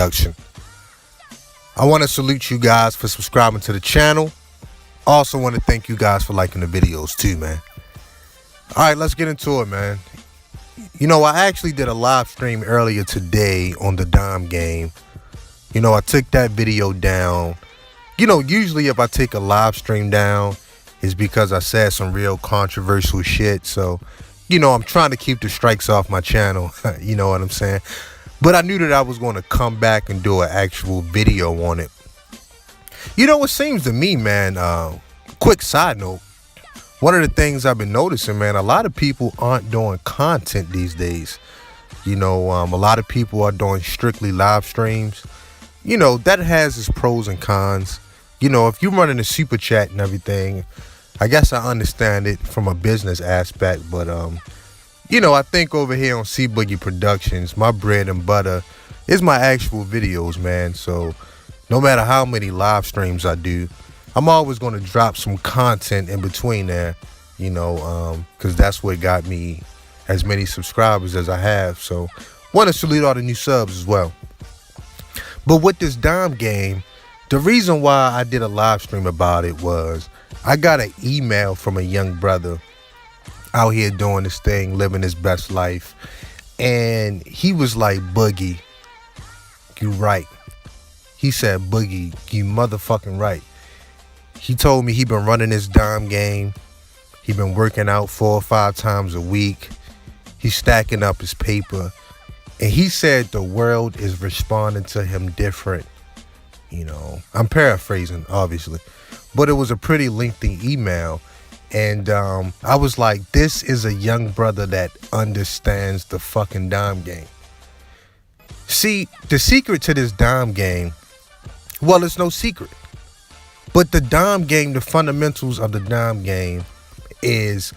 production. I want to salute you guys for subscribing to the channel. Also want to thank you guys for liking the videos too, man. All right, let's get into it, man. You know, I actually did a live stream earlier today on the Dom game. You know, I took that video down. You know, usually if I take a live stream down, it's because I said some real controversial shit. So, you know, I'm trying to keep the strikes off my channel. You know what I'm saying? But I knew that I was going to come back and do an actual video on it. You know, it seems to me, man, quick side note, one of the things I've been noticing, man, a lot of people aren't doing content these days. You know, a lot of people are doing strictly live streams. You know, that has its pros and cons. You know, if you're running a super chat and everything, I guess I understand it from a business aspect. But, you know, I think over here on Boogie Productions, my bread and butter is my actual videos, man. So no matter how many live streams I do, I'm always going to drop some content in between there, you know, because that's what got me as many subscribers as I have. So want to salute all the new subs as well. But with this Dom game, the reason why I did a live stream about it was I got an email from a young brother out here doing this thing, living his best life. And he was like, Boogie, you right. He said, Boogie, you motherfucking right. He told me he been running this Dom game. He been working out 4 or 5 times a week. He's stacking up his paper. And he said the world is responding to him different. You know, I'm paraphrasing, obviously. But it was a pretty lengthy email. And I was like, this is a young brother that understands the fucking Dom game. See, the secret to this Dom game, well, it's no secret. But the Dom game, the fundamentals of the Dom game is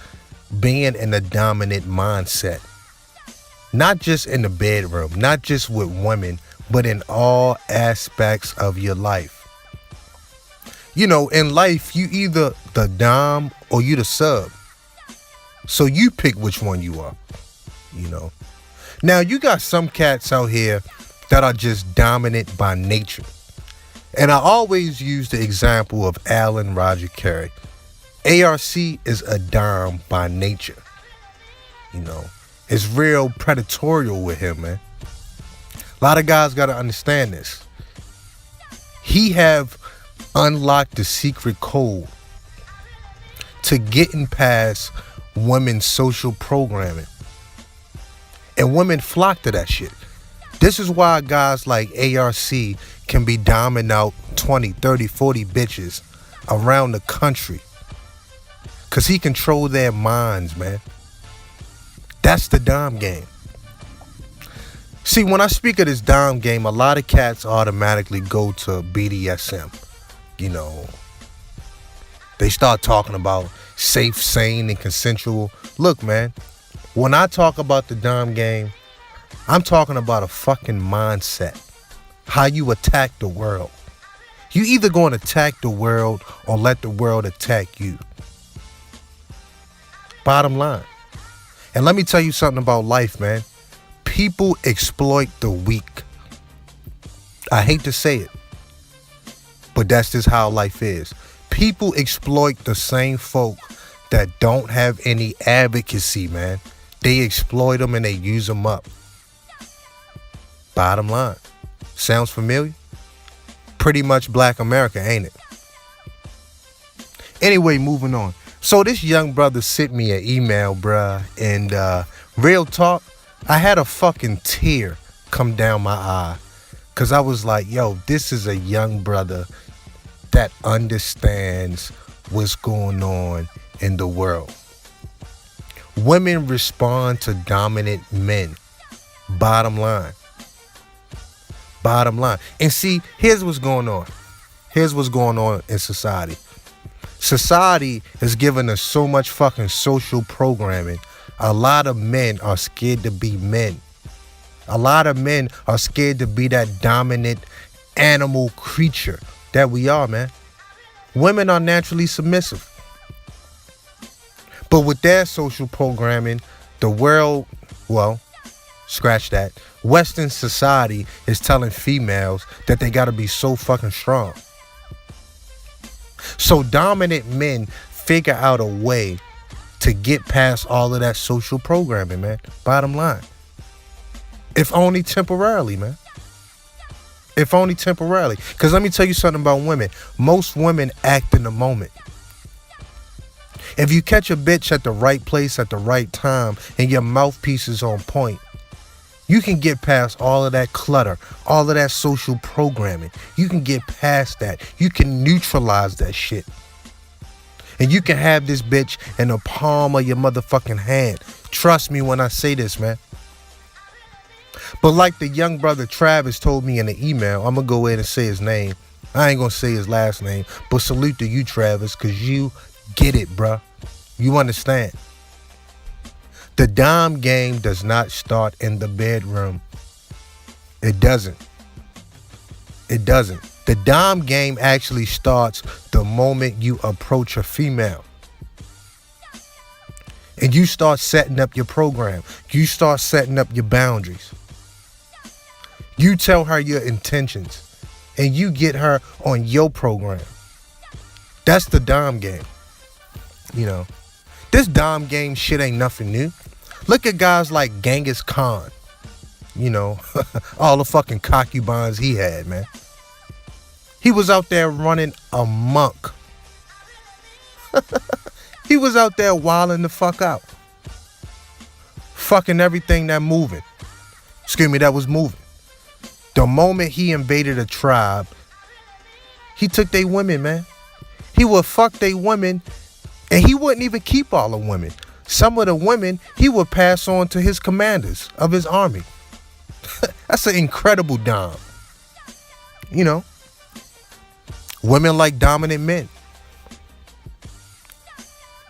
being in a dominant mindset. Not just in the bedroom, not just with women, but in all aspects of your life. You know, in life, you either the Dom or you the sub. So you pick which one you are, you know. Now, you got some cats out here that are just dominant by nature. And I always use the example of Alan Roger Carey. ARC is a Dom by nature. You know, it's real predatorial with him, man. A lot of guys got to understand this. He have unlocked the secret code to getting past women's social programming. And women flock to that shit. This is why guys like ARC can be doming out 20, 30, 40 bitches around the country. Because he control their minds, man. That's the Dom game. See, when I speak of this Dom game, a lot of cats automatically go to BDSM. You know, they start talking about safe, sane, and consensual. Look, man, when I talk about the Dom game, I'm talking about a fucking mindset. How you attack the world. You either going to attack the world or let the world attack you. Bottom line. And let me tell you something about life, man. People exploit the weak. I hate to say it, but that's just how life is. People exploit the same folk that don't have any advocacy, man. They exploit them and they use them up. Bottom line. Sounds familiar? Pretty much Black America, ain't it? Anyway, moving on. So this young brother sent me an email, bruh, and real talk, I had a fucking tear come down my eye. Because I was like, yo, this is a young brother that understands what's going on in the world. Women respond to dominant men. Bottom line. Bottom line. And see, here's what's going on. Here's what's going on in society. Society has given us so much fucking social programming. A lot of men are scared to be men. A lot of men are scared to be that dominant animal creature that we are, man. Women are naturally submissive. But with their social programming, the world, well, scratch that. Western society is telling females that they gotta be so fucking strong. So dominant men figure out a way to get past all of that social programming, man. Bottom line. If only temporarily, man. If only temporarily. Because let me tell you something about women. Most women act in the moment. If you catch a bitch at the right place at the right time and your mouthpiece is on point, you can get past all of that clutter, all of that social programming. You can get past that. You can neutralize that shit. And you can have this bitch in the palm of your motherfucking hand. Trust me when I say this, man. But like the young brother Travis told me in the email, I'm going to go ahead and say his name. I ain't going to say his last name, but salute to you, Travis, because you get it, bruh. You understand. The dom game does not start in the bedroom. It doesn't. It doesn't. The dom game actually starts the moment you approach a female. And you start setting up your program. You start setting up your boundaries. You tell her your intentions. And you get her on your program. That's the dom game. You know, this dom game shit ain't nothing new. Look at guys like Genghis Khan. You know, all the fucking concubines he had, man. He was out there running amok. He was out there wilding the fuck out. Fucking everything that was moving. The moment he invaded a tribe, he took their women, man. He would fuck their women, and he wouldn't even keep all the women. Some of the women he would pass on to his commanders of his army. That's an incredible dom. You know, women like dominant men.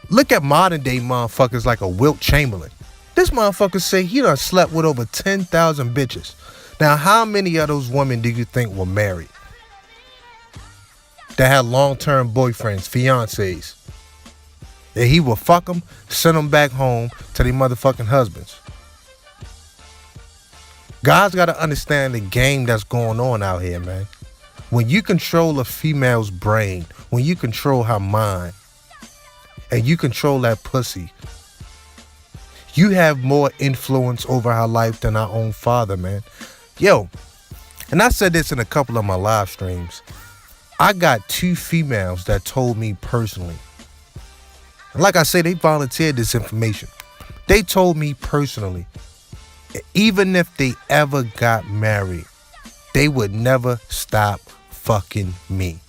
Look at modern day motherfuckers like a Wilt Chamberlain. This motherfucker say he done slept with over 10,000 bitches. Now, how many of those women do you think were married? That had long-term boyfriends, fiancés. And he will fuck them, send them back home to their motherfucking husbands. Guys got to understand the game that's going on out here, man. When you control a female's brain, when you control her mind, and you control that pussy, you have more influence over her life than our own father, man. Yo, and I said this in a couple of my live streams. I got 2 females that told me personally. And like I say, they volunteered this information. They told me personally, even if they ever got married, they would never stop fucking me.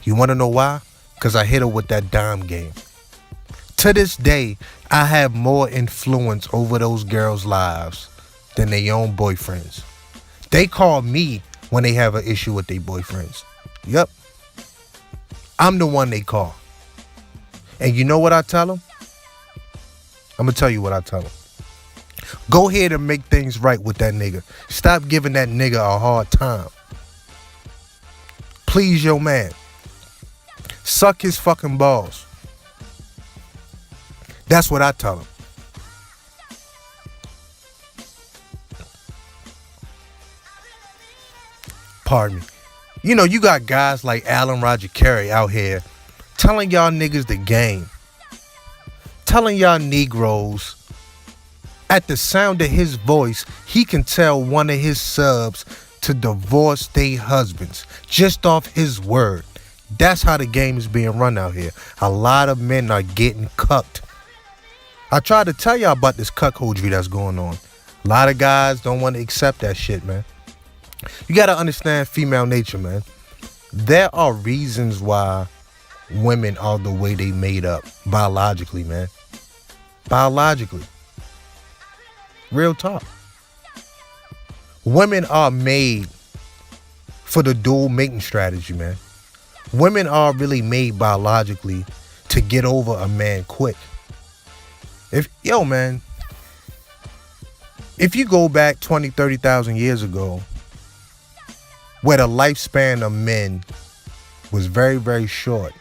You want to know why? Because I hit her with that dime game. To this day, I have more influence over those girls' lives than their own boyfriends. They call me when they have an issue with their boyfriends. Yep. I'm the one they call. And you know what I tell them? I'm going to tell you what I tell them. Go ahead and make things right with that nigga. Stop giving that nigga a hard time. Please your man. Suck his fucking balls. That's what I tell him. Pardon me. You know, you got guys like Alan Roger Carey out here telling y'all niggas the game. Telling y'all Negroes, at the sound of his voice, he can tell one of his subs to divorce their husbands just off his word. That's how the game is being run out here. A lot of men are getting cucked. I tried to tell y'all about this cuckoldry that's going on. A lot of guys don't want to accept that shit, man. You got to understand female nature, man. There are reasons why women are the way they made up biologically, man. Biologically. Real talk. Women are made for the dual mating strategy, man. Women are really made biologically to get over a man quick. If you go back 20, 30,000 years ago, where the lifespan of men was very, very short,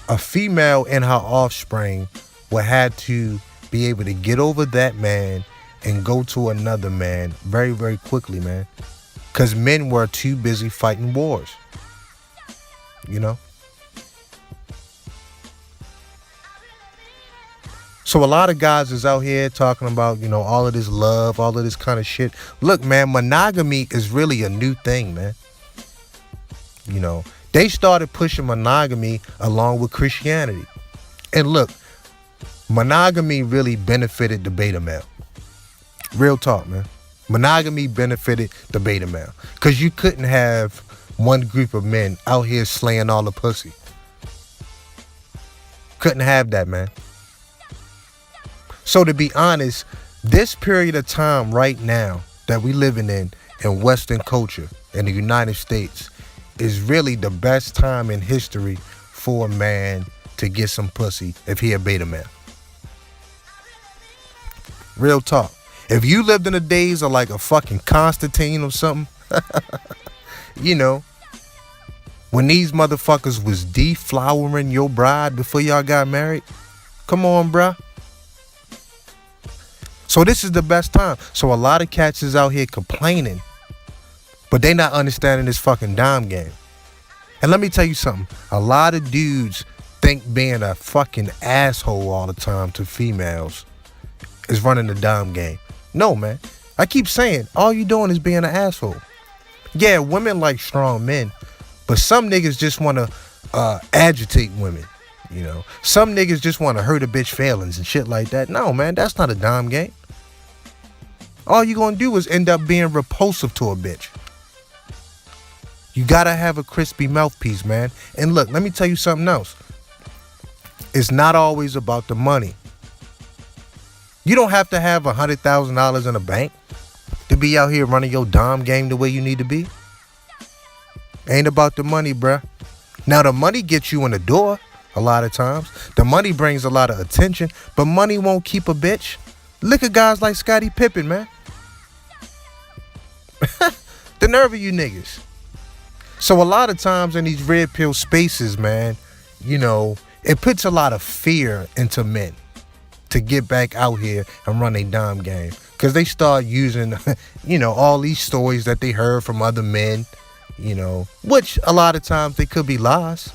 a female and her offspring would have to be able to get over that man and go to another man very, very quickly, man. Because men were too busy fighting wars. You know? So a lot of guys is out here talking about, you know, all of this love, all of this kind of shit. Look, man, monogamy is really a new thing, man. You know, they started pushing monogamy along with Christianity. And look, monogamy really benefited the beta male. Real talk, man. Monogamy benefited the beta male. Because you couldn't have one group of men out here slaying all the pussy. Couldn't have that, man. So to be honest, this period of time right now that we living in Western culture in the United States is really the best time in history for a man to get some pussy if he a beta man. Real talk. If you lived in the days of like a fucking Constantine or something, you know, when these motherfuckers was deflowering your bride before y'all got married, come on, bruh. So this is the best time. So a lot of cats is out here complaining, but they not understanding this fucking dime game. And let me tell you something. A lot of dudes think being a fucking asshole all the time to females is running the dime game. No, man. I keep saying, all you doing is being an asshole. Yeah, women like strong men, but some niggas just want to agitate women. You know, some niggas just want to hurt a bitch feelings and shit like that. No, man, that's not a dime game. All you gonna do is end up being repulsive to a bitch. You gotta have a crispy mouthpiece, man. And look, let me tell you something else. It's not always about the money. You don't have to have $100,000 in the bank to be out here running your dime game the way you need to be. Ain't about the money, bruh. Now, the money gets you in the door a lot of times. The money brings a lot of attention, but money won't keep a bitch. Look at guys like Scottie Pippen, man. The nerve of you niggas. So a lot of times in these red pill spaces, man, you know, it puts a lot of fear into men to get back out here and run a dime game. Because they start using, you know, all these stories that they heard from other men, you know, which a lot of times they could be lies.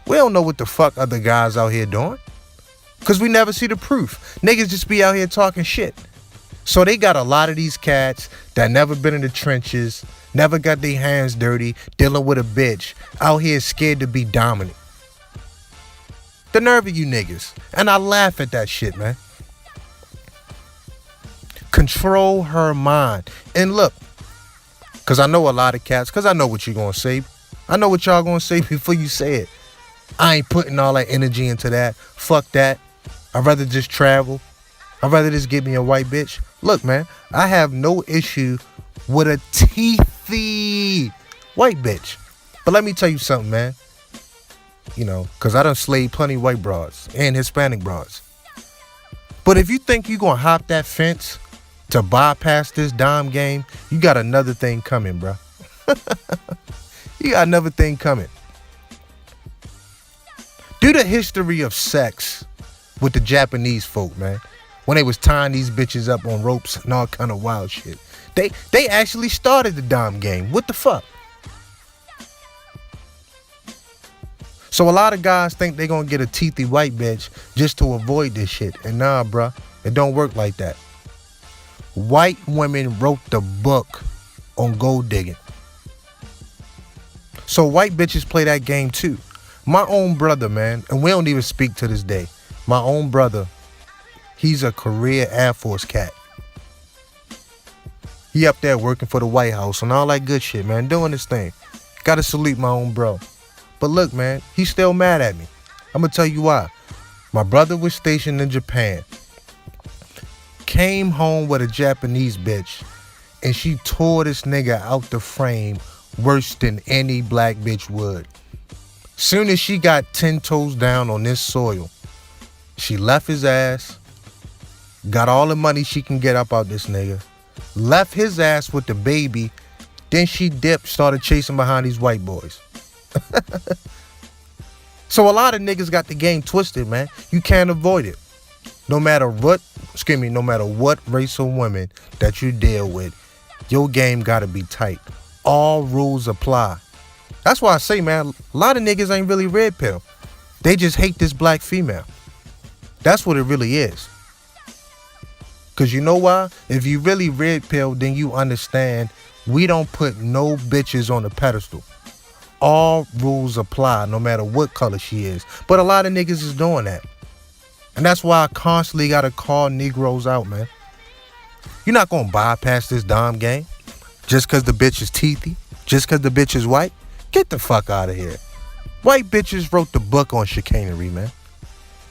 We don't know what the fuck other guys out here doing. Because we never see the proof. Niggas just be out here talking shit. So they got a lot of these cats that never been in the trenches, never got their hands dirty, dealing with a bitch, out here scared to be dominant. The nerve of you niggas. And I laugh at that shit, man. Control her mind. And look, because I know a lot of cats, because I know what you're going to say. I know what y'all going to say before you say it. I ain't putting all that energy into that. Fuck that. I'd rather just travel. I'd rather just get me a white bitch. Look, man, I have no issue with a teethy white bitch. But let me tell you something, man. You know, because I done slayed plenty white broads and Hispanic broads. But if you think you're going to hop that fence to bypass this dime game, you got another thing coming, bro. You got another thing coming. Do the history of sex with the Japanese folk, man. When they was tying these bitches up on ropes and all kind of wild shit. They actually started the dime game. What the fuck? So a lot of guys think they gonna get a teethy white bitch just to avoid this shit. And nah, bruh, it don't work like that. White women wrote the book on gold digging. So white bitches play that game too. My own brother, man, and we don't even speak to this day. My own brother, he's a career Air Force cat. He up there working for the White House and all that good shit, man, doing his thing. Gotta salute my own bro. But look, man, he's still mad at me. I'm gonna tell you why. My brother was stationed in Japan. Came home with a Japanese bitch, and she tore this nigga out the frame worse than any black bitch would. Soon as she got 10 toes down on this soil, she left his ass, got all the money she can get up out this nigga, left his ass with the baby, then she dipped, started chasing behind these white boys. So a lot of niggas got the game twisted, man. You can't avoid it. No matter what, no matter what race or woman that you deal with, your game gotta be tight. All rules apply. That's why I say, man, a lot of niggas ain't really red pill. They just hate this black female. That's what it really is. Cause you know why? If you really red pill, then you understand we don't put no bitches on a pedestal. All rules apply no matter what color she is. But a lot of niggas is doing that. And that's why I constantly gotta call Negroes out, man. You're not gonna bypass this dom game just cause the bitch is teethy, just cause the bitch is white. Get the fuck out of here. White bitches wrote the book on chicanery, man.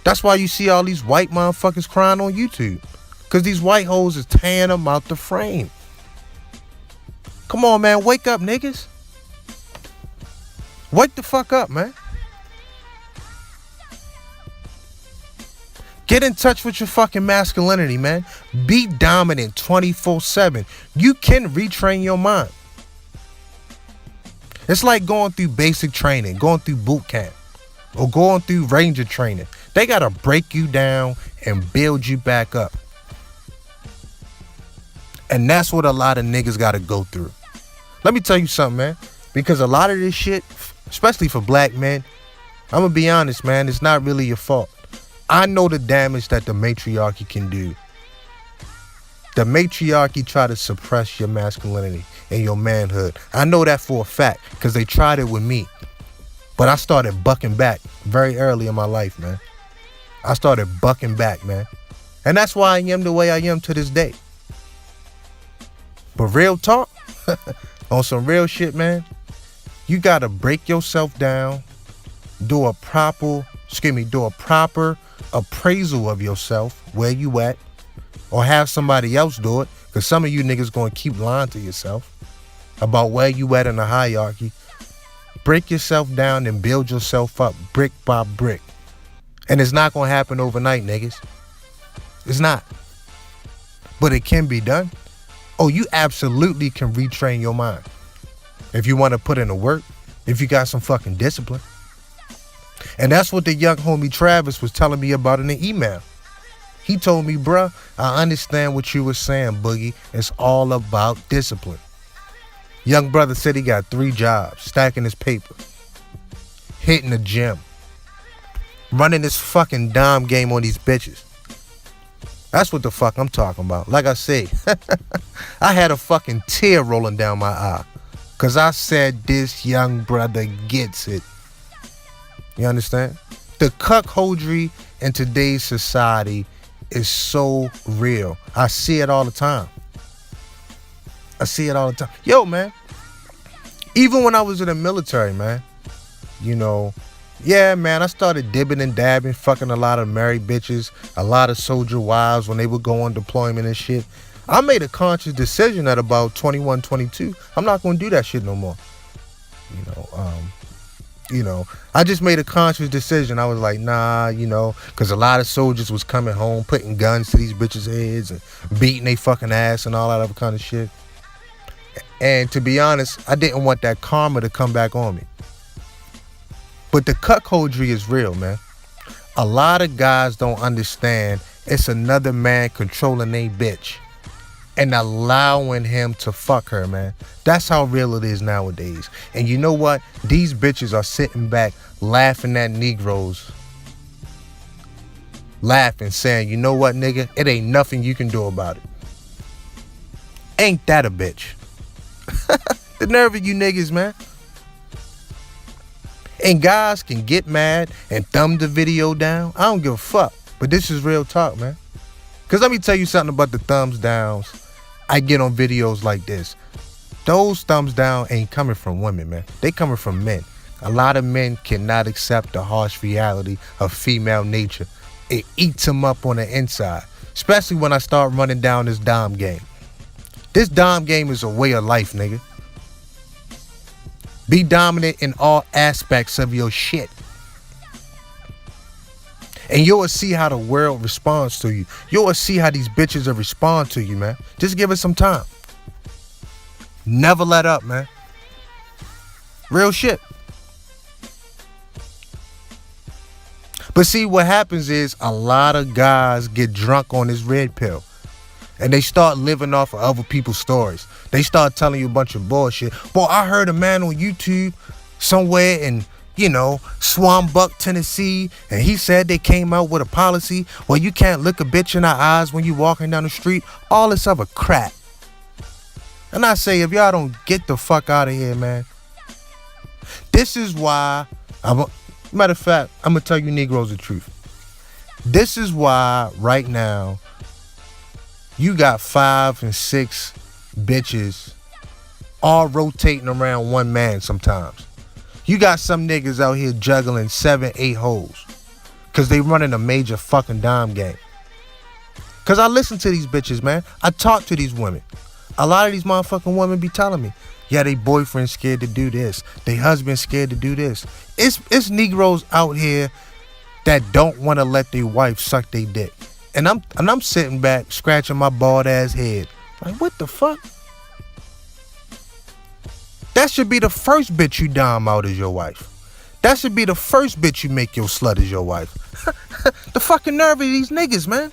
That's why you see all these white motherfuckers crying on YouTube. Cause these white hoes is tearing them out the frame. Come on, man, wake up, niggas. Wake the fuck up, man. Get in touch with your fucking masculinity, man. Be dominant 24/7. You can retrain your mind. It's like going through basic training, going through boot camp, or going through ranger training. They gotta break you down and build you back up. And that's what a lot of niggas gotta go through. Let me tell you something, man. Because a lot of this shit, especially for black men, I'm gonna be honest, man, it's not really your fault. I know the damage that the matriarchy can do. The matriarchy try to suppress your masculinity and your manhood. I know that for a fact because they tried it with me. But I started bucking back very early in my life, man. I started bucking back, man. And that's why I am the way I am to this day. But real talk, on some real shit, man, you gotta break yourself down, do a proper appraisal of yourself, where you at, or have somebody else do it, because some of you niggas gonna keep lying to yourself about where you at in the hierarchy. Break yourself down and build yourself up brick by brick. And it's not gonna happen overnight, niggas. It's not. But it can be done. Oh, you absolutely can retrain your mind. If you want to put in the work, if you got some fucking discipline. And that's what the young homie Travis was telling me about in the email. He told me, bruh, I understand what you were saying, Boogie. It's all about discipline. Young brother said he got 3 jobs, stacking his paper, hitting the gym, running this fucking dime game on these bitches. That's what the fuck I'm talking about. Like I say, I had a fucking tear rolling down my eye. Cause I said this young brother gets it. You understand? The cuckoldry in today's society is so real. I see it all the time. Yo, man. Even when I was in the military, man. You know, yeah, man, I started dibbing and dabbing, fucking a lot of married bitches, a lot of soldier wives when they would go on deployment and shit. I made a conscious decision at about 21, 22. I'm not going to do that shit no more. I just made a conscious decision. I was like, nah, because a lot of soldiers was coming home, putting guns to these bitches' heads and beating they fucking ass and all that other kind of shit. And to be honest, I didn't want that karma to come back on me. But the cuckoldry is real, man. A lot of guys don't understand it's another man controlling they bitch and allowing him to fuck her, man. That's how real it is nowadays. And you know what? These bitches are sitting back laughing at Negroes. Laughing, saying, you know what, nigga? It ain't nothing you can do about it. Ain't that a bitch? The nerve of you niggas, man. And guys can get mad and thumb the video down. I don't give a fuck. But this is real talk, man. Because let me tell you something about the thumbs downs I get on videos like this. Those thumbs down ain't coming from women, man. They coming from men. A lot of men cannot accept the harsh reality of female nature. It eats them up on the inside. Especially when I start running down this dom game. This dom game is a way of life, nigga. Be dominant in all aspects of your shit. And you'll see how the world responds to you. You'll see how these bitches will respond to you, man. Just give it some time. Never let up, man. Real shit. But see, what happens is a lot of guys get drunk on this red pill. And they start living off of other people's stories. They start telling you a bunch of bullshit. Boy, I heard a man on YouTube somewhere in, Swanbuck, Tennessee, and he said they came out with a policy where you can't look a bitch in her eyes when you walking down the street. All this other crap. And I say, if y'all don't get the fuck out of here, man. This is why, matter of fact, I'm going to tell you Negroes the truth. This is why right now, you got 5 and 6 bitches all rotating around one man sometimes. You got some niggas out here juggling 7, 8 hoes because they running a major fucking dime game. Because I listen to these bitches, man. I talk to these women. A lot of these motherfucking women be telling me, yeah, they boyfriend scared to do this. They husband scared to do this. It's Negroes out here that don't want to let their wife suck their dick. And I'm sitting back scratching my bald ass head. Like, what the fuck? That should be the first bitch you dime out as your wife. That should be the first bitch you make your slut as your wife. The fucking nerve of these niggas, man.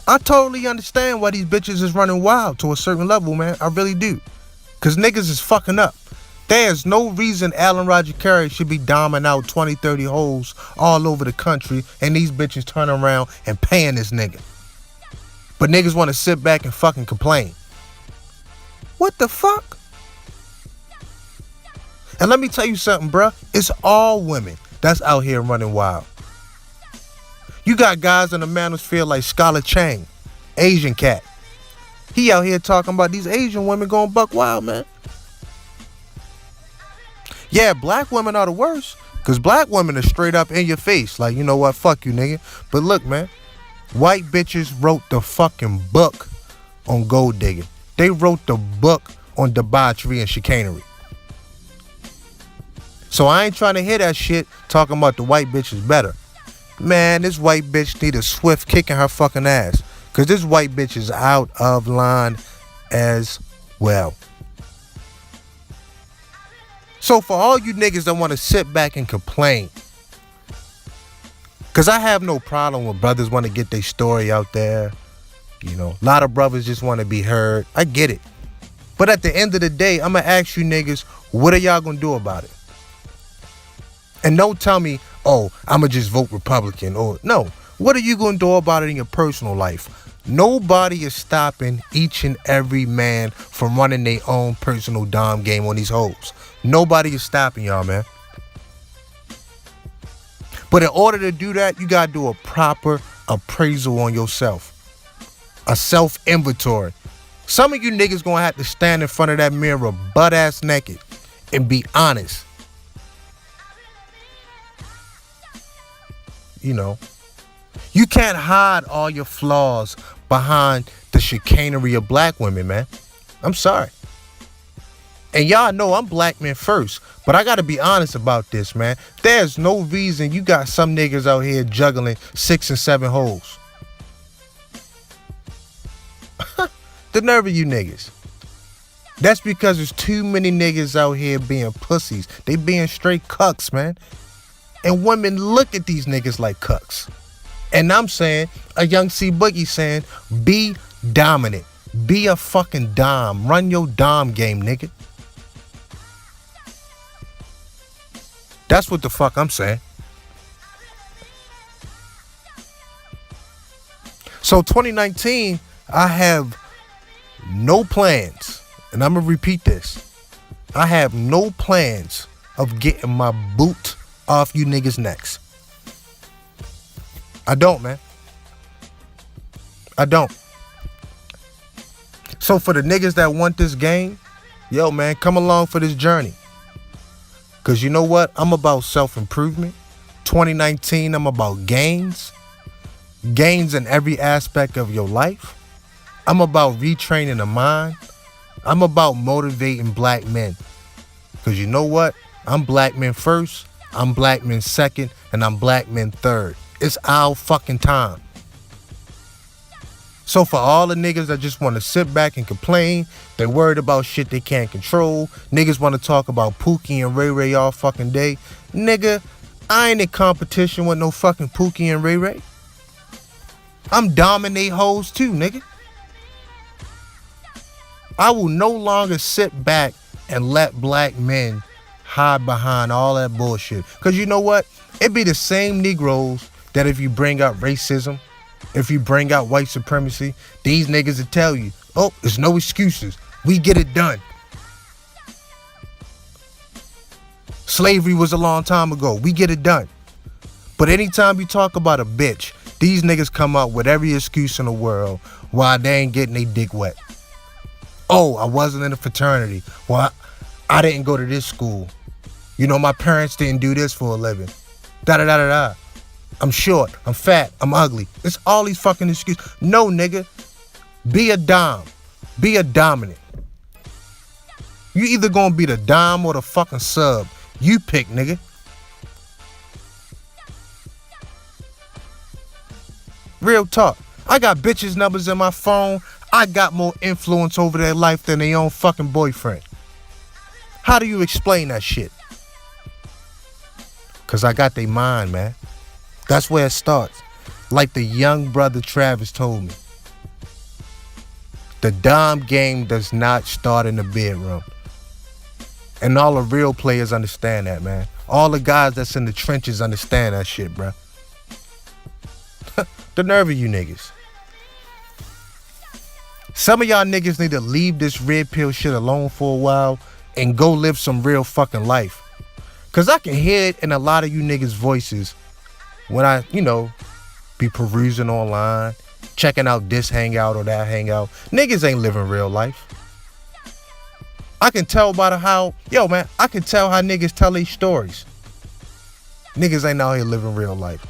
I totally understand why these bitches is running wild to a certain level, man. I really do. Because niggas is fucking up. There's no reason Alan Roger Carey should be doming out 20, 30 hoes all over the country and these bitches turn around and paying this nigga. But niggas want to sit back and fucking complain. What the fuck? And let me tell you something, bruh. It's all women that's out here running wild. You got guys in the manosphere like Scholar Chang, Asian cat. He out here talking about these Asian women going buck wild, man. Yeah, black women are the worst. Because black women are straight up in your face. Like, you know what? Fuck you, nigga. But look, man. White bitches wrote the fucking book on gold digging. They wrote the book on debauchery and chicanery. So I ain't trying to hear that shit talking about the white bitch is better. Man, this white bitch need a swift kick in her fucking ass. Because this white bitch is out of line as well. So for all you niggas that want to sit back and complain, because I have no problem with brothers want to get their story out there. You know, a lot of brothers just want to be heard. I get it. But at the end of the day, I'm going to ask you niggas, what are y'all going to do about it? And don't tell me, oh, I'm going to just vote Republican. Or no, what are you going to do about it in your personal life? Nobody is stopping each and every man from running their own personal dime game on these hoes. Nobody is stopping y'all, man. But in order to do that, you got to do a proper appraisal on yourself. A self-inventory. Some of you niggas going to have to stand in front of that mirror butt-ass naked and be honest. You know, you can't hide all your flaws behind the chicanery of black women, man. I'm sorry. And y'all know I'm black men first, but I got to be honest about this, man. There's no reason you got some niggas out here juggling 6 and 7 hoes. The nerve of you niggas. That's because there's too many niggas out here being pussies. They being straight cucks, man. And women look at these niggas like cucks. And I'm saying, a young C Boogie saying, be dominant. Be a fucking dom. Run your dom game, nigga. That's what the fuck I'm saying. So 2019, I have no plans. And I'm going to repeat this. I have no plans of getting my boot off you niggas' necks. I don't, man. I don't. So for the niggas that want this game, yo, man, come along for this journey. Because you know what? I'm about self-improvement. 2019, I'm about gains. Gains in every aspect of your life. I'm about retraining the mind. I'm about motivating black men. Because you know what? I'm black men first. I'm black men second. And I'm black men third. It's our fucking time. So for all the niggas that just want to sit back and complain, they worried about shit they can't control. Niggas want to talk about Pookie and Ray Ray all fucking day. Nigga, I ain't in competition with no fucking Pookie and Ray Ray. I'm dominate hoes too, nigga. I will no longer sit back and let black men hide behind all that bullshit. Because you know what? It be the same Negroes that if you bring up racism, if you bring out white supremacy, these niggas will tell you, oh, there's no excuses. We get it done. Slavery was a long time ago. We get it done. But anytime you talk about a bitch, these niggas come up with every excuse in the world why they ain't getting their dick wet. Oh, I wasn't in a fraternity. Well, I didn't go to this school. You know, my parents didn't do this for a living. Da-da-da-da-da. I'm short. I'm fat. I'm ugly. It's all these fucking excuses. No, nigga. Be a dom. Be a dominant. You either gonna be the dom or the fucking sub. You pick, nigga. Real talk. I got bitches' numbers in my phone. I got more influence over their life than their own fucking boyfriend. How do you explain that shit? Cause I got their mind, man. That's where it starts. Like the young brother Travis told me. The dom game does not start in the bedroom. And all the real players understand that, man. All the guys that's in the trenches understand that shit, bro. The nerve of you niggas. Some of y'all niggas need to leave this red pill shit alone for a while and go live some real fucking life. Cause I can hear it in a lot of you niggas' voices when I, be perusing online, checking out this hangout or that hangout. Niggas ain't living real life. I can tell by I can tell how niggas tell these stories. Niggas ain't out here living real life.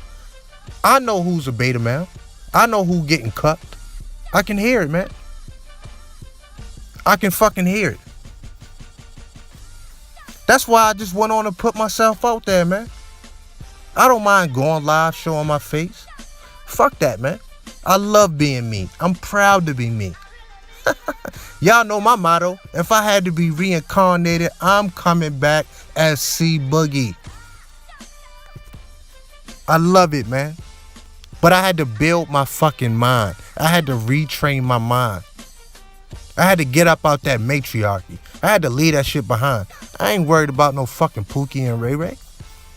I know who's a beta male. I know who getting cucked. I can hear it, man. I can fucking hear it. That's why I just went on and put myself out there, man. I don't mind going live, showing my face. Fuck that, man. I love being me. I'm proud to be me. Y'all know my motto. If I had to be reincarnated, I'm coming back as C-Boogie. I love it, man. But I had to build my fucking mind. I had to retrain my mind. I had to get up out that matriarchy. I had to leave that shit behind. I ain't worried about no fucking Pookie and Ray Ray.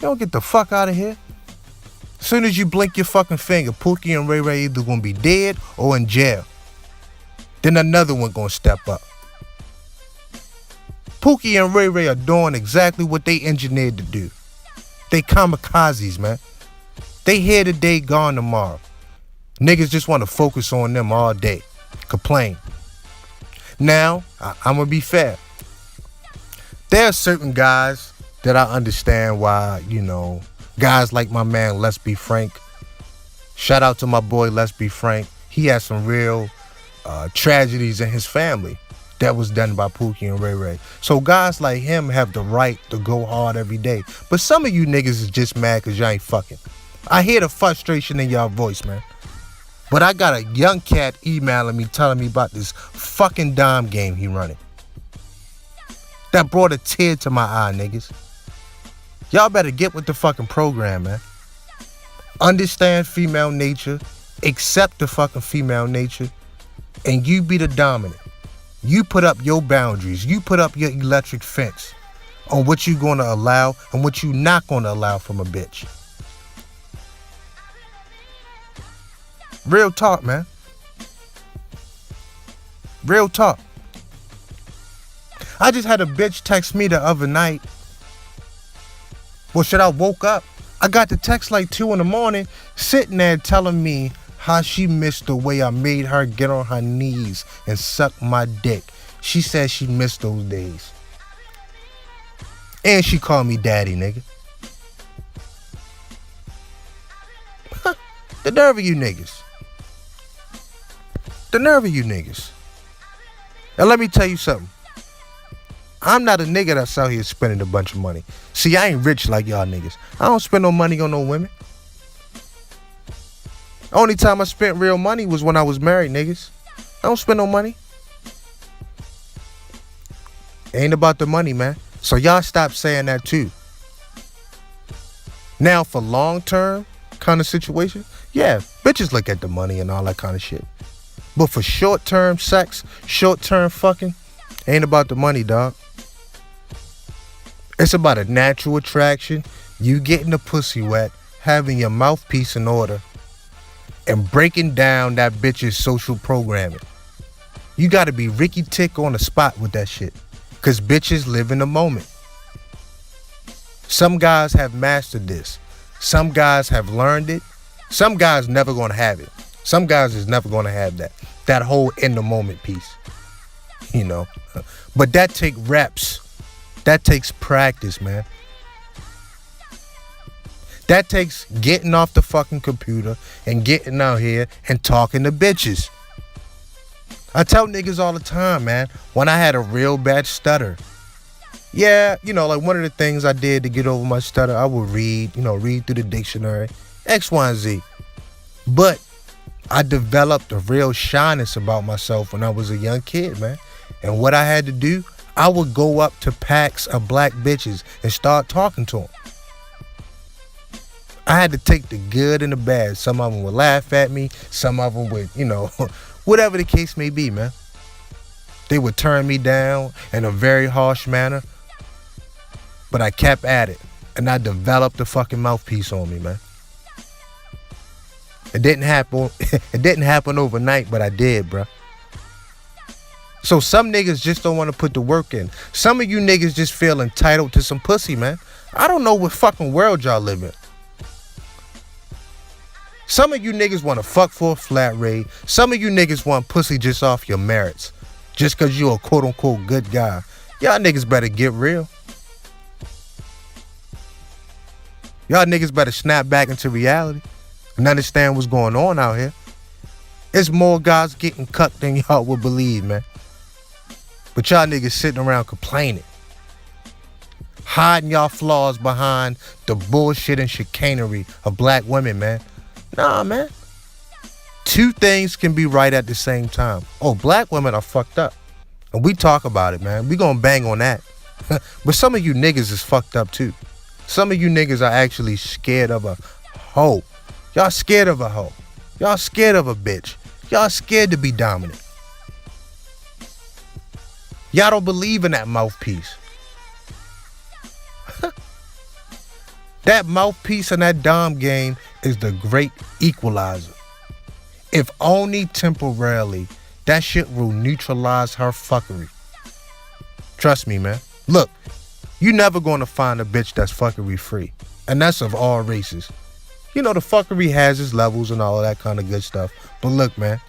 You don't get the fuck out of here. As soon as you blink your fucking finger, Pookie and Ray Ray either gonna be dead or in jail. Then another one gonna step up. Pookie and Ray Ray are doing exactly what they engineered to do. They kamikazes, man. They here today, gone tomorrow. Niggas just want to focus on them all day. Complain. Now, I'm gonna be fair. There are certain guys that I understand why, guys like my man, Let's Be Frank. Shout out to my boy, Let's Be Frank. He has some real tragedies in his family that was done by Pookie and Ray Ray. So guys like him have the right to go hard every day. But some of you niggas is just mad because y'all ain't fucking. I hear the frustration in y'all voice, man. But I got a young cat emailing me telling me about this fucking dime game he running. That brought a tear to my eye, niggas. Y'all better get with the fucking program, man. Understand female nature. Accept the fucking female nature. And you be the dominant. You put up your boundaries. You put up your electric fence on what you gonna allow and what you not gonna allow from a bitch. Real talk, man. Real talk. I just had a bitch text me the other night. Well, shit, I woke up. I got the text like 2 a.m, sitting there telling me how she missed the way I made her get on her knees and suck my dick. She said she missed those days. And she called me daddy, nigga. The nerve of you niggas. The nerve of you niggas. And let me tell you something. I'm not a nigga that's out here spending a bunch of money. See, I ain't rich like y'all niggas. I don't spend no money on no women. Only time I spent real money was when I was married, niggas. I don't spend no money. Ain't about the money, man. So y'all stop saying that too. Now for long-term kind of situation, yeah, bitches look at the money and all that kind of shit. But for short-term sex, short-term fucking, ain't about the money, dog. It's about a natural attraction, you getting the pussy wet, having your mouthpiece in order, and breaking down that bitch's social programming. You gotta be Ricky Tick on the spot with that shit. Cause bitches live in the moment. Some guys have mastered this. Some guys have learned it. Some guys never gonna have it. Some guys is never gonna have that whole in the moment piece. You know. But that takes reps. That takes practice, man. That takes getting off the fucking computer and getting out here and talking to bitches. I tell niggas all the time, man, when I had a real bad stutter. Yeah, you know, like one of the things I did to get over my stutter, I would read through the dictionary, X, Y, and Z. But I developed a real shyness about myself when I was a young kid, man. And what I had to do, I would go up to packs of black bitches and start talking to them. I had to take the good and the bad. Some of them would laugh at me. Some of them would, whatever the case may be, man. They would turn me down in a very harsh manner. But I kept at it. And I developed a fucking mouthpiece on me, man. It didn't happen overnight, but I did, bro. So some niggas just don't want to put the work in. Some of you niggas just feel entitled to some pussy, man. I don't know what fucking world y'all live in. Some of you niggas want to fuck for a flat rate. Some of you niggas want pussy just off your merits. Just because you a quote unquote good guy. Y'all niggas better get real. Y'all niggas better snap back into reality and understand what's going on out here. It's more guys getting cucked than y'all would believe, man. But y'all niggas sitting around complaining. Hiding y'all flaws behind the bullshit and chicanery of black women, man. Nah, man. Two things can be right at the same time. Oh, black women are fucked up. And we talk about it, man. We gonna bang on that. But some of you niggas is fucked up too. Some of you niggas are actually scared of a hoe. Y'all scared of a hoe. Y'all scared of a bitch. Y'all scared to be dominant. Y'all don't believe in that mouthpiece. That mouthpiece and that dom game is the great equalizer. If only temporarily, that shit will neutralize her fuckery. Trust me, man. Look, you never gonna find a bitch that's fuckery free. And that's of all races. You know, the fuckery has its levels and all of that kind of good stuff. But look, man,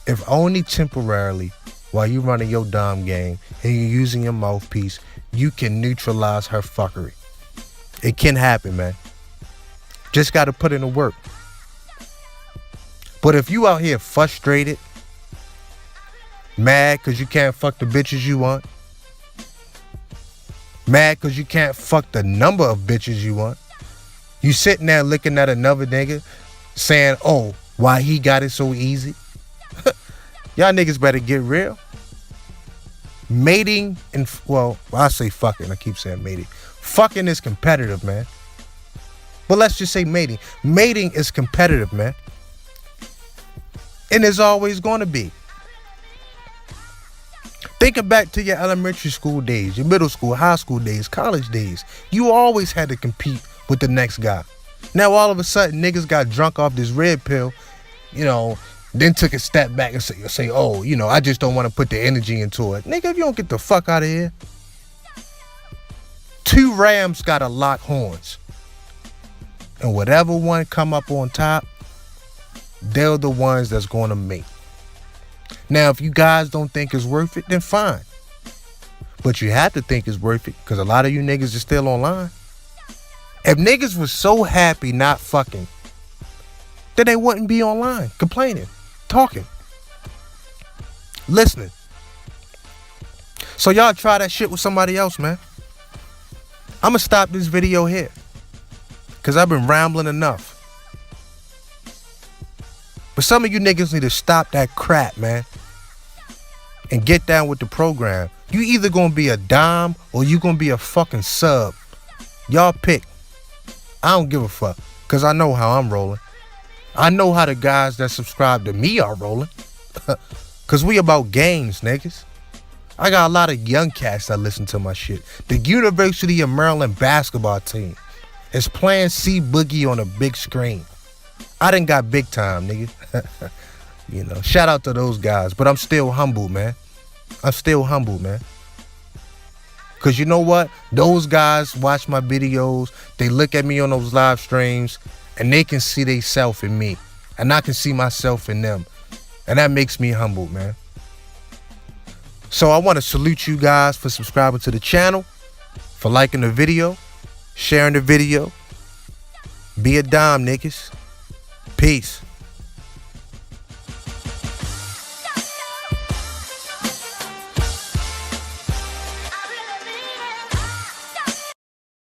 if only temporarily, while you running your dom game and you're using your mouthpiece, you can neutralize her fuckery. It can happen, man. Just got to put in the work. But if you out here frustrated, mad because you can't fuck the bitches you want, mad because you can't fuck the number of bitches you want, you sitting there looking at another nigga saying, oh, why he got it so easy? Y'all niggas better get real. Mating and, well, I say fucking. I keep saying mating. Fucking is competitive, man. But let's just say mating. Mating is competitive, man. And it's always going to be. Thinking back to your elementary school days, your middle school, high school days, college days, you always had to compete with the next guy. Now all of a sudden, niggas got drunk off this red pill, then took a step back and say, oh, I just don't want to put the energy into it. Nigga, if you don't get the fuck out of here. Two rams gotta lock horns. And whatever one come up on top, they're the ones that's going to mate. Now, if you guys don't think it's worth it, then fine. But you have to think it's worth it because a lot of you niggas are still online. If niggas was so happy not fucking, then they wouldn't be online complaining, talking, listening. So y'all try that shit with somebody else, man. I'm going to stop this video here because I've been rambling enough. But some of you niggas need to stop that crap, man, and get down with the program. You either gonna be a dom or you gonna be a fucking sub. Y'all pick. I don't give a fuck, because I know how I'm rolling. I know how the guys that subscribe to me are rolling. Because we about games, niggas. I got a lot of young cats that listen to my shit. The University of Maryland basketball team is playing C Boogie on a big screen. I done got big time, nigga. You know, shout out to those guys. But I'm still humble, man. I'm still humble, man. Because you know what? Those guys watch my videos. They look at me on those live streams. And they can see they self in me. And I can see myself in them. And that makes me humble, man. So I want to salute you guys for subscribing to the channel, for liking the video, sharing the video. Be a dime, niggas. Peace.